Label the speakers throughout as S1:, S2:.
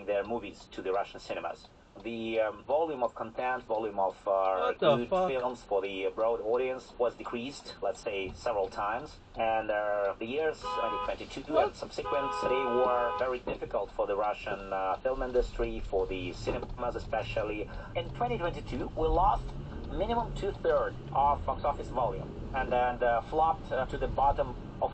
S1: bring their movies to the Russian cinemas. The volume of content, volume of good films for the broad audience was decreased, let's say, several times. And the years 2022 and subsequent, they were very difficult for the Russian film industry, for the cinemas especially. In 2022, we lost minimum 2/3 of box office volume and then flopped to the bottom of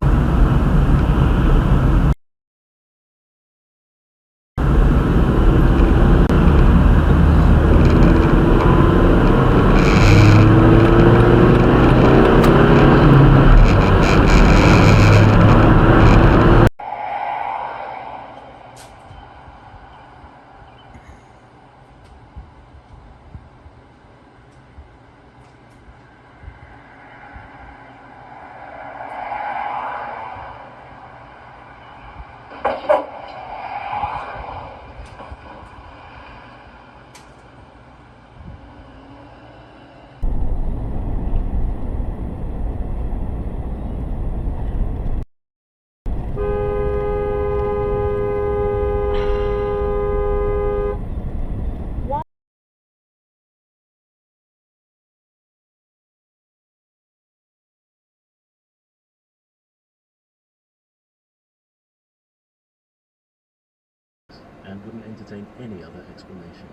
S2: and wouldn't entertain any other explanation.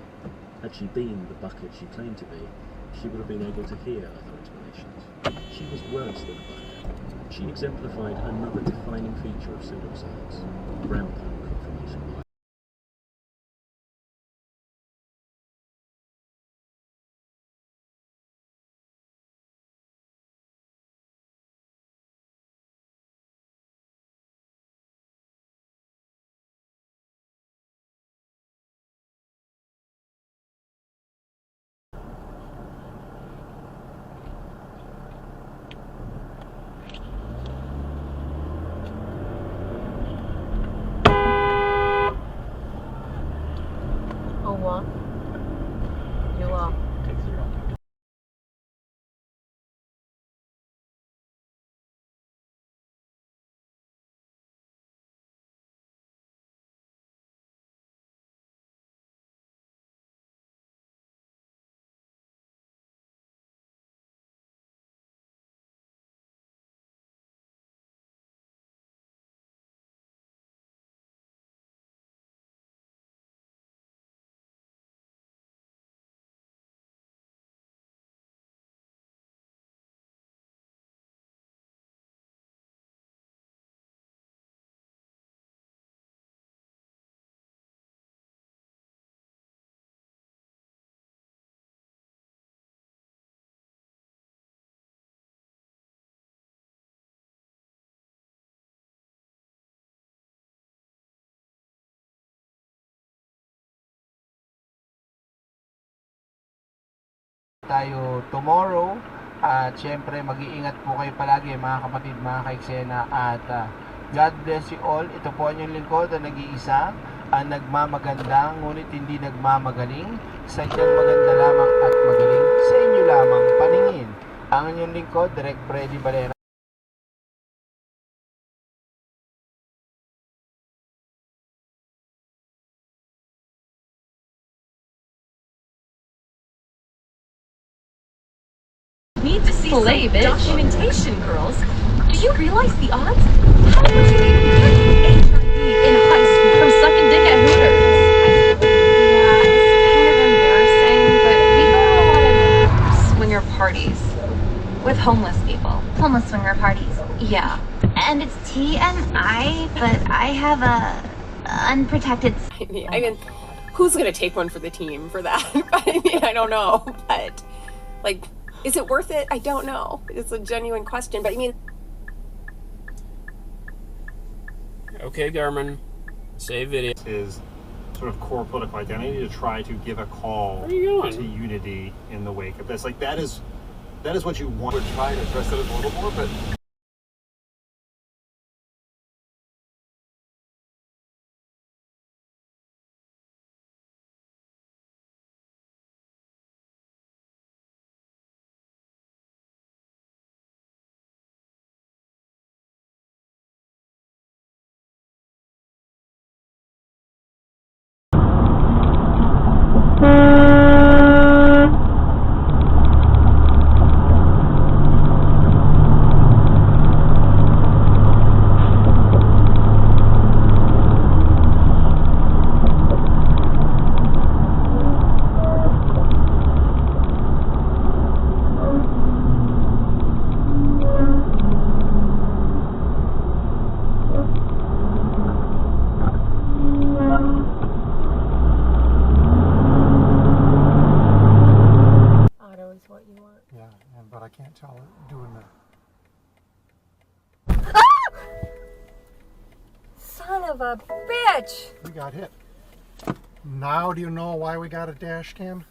S2: Had she been the bucket she claimed to be, she would have been able to hear other explanations. She was worse than a bucket. She exemplified another defining feature of pseudoscience, ground confirmation bias.
S3: Tayo tomorrow at syempre mag-iingat po kayo palagi mga kapatid, mga kaiksena, at God bless you all. Ito po ang inyong lingkod na nag-iisa, ang nagmamaganda ngunit hindi nagmamagaling, sadyang maganda lamang at magaling sa inyo lamang paningin. Ang inyong lingkod, Direk Freddy Valera.
S4: Need to see some documentation, girls. Do you realize the odds? How would you even get HIV in high school from sucking dick at Hooters? Yeah, it's kind of embarrassing, but we go to a lot of swinger parties with homeless people.
S5: Homeless swinger parties.
S4: Yeah.
S5: And it's T and I, but I have a unprotected.
S6: I mean, who's gonna take one for the team for that? I mean, I don't know, but like, is it worth it? I don't know. It's a genuine question, but I mean.
S7: Okay, Garmin, save video.
S8: His sort of core political identity to try to give a call to unity in the wake of this. Like that is what you want.
S9: We're trying to address it a little more, but
S10: can't tell it doing that.
S11: Son of a bitch!
S10: We got hit. Now do you know why we got a dash cam?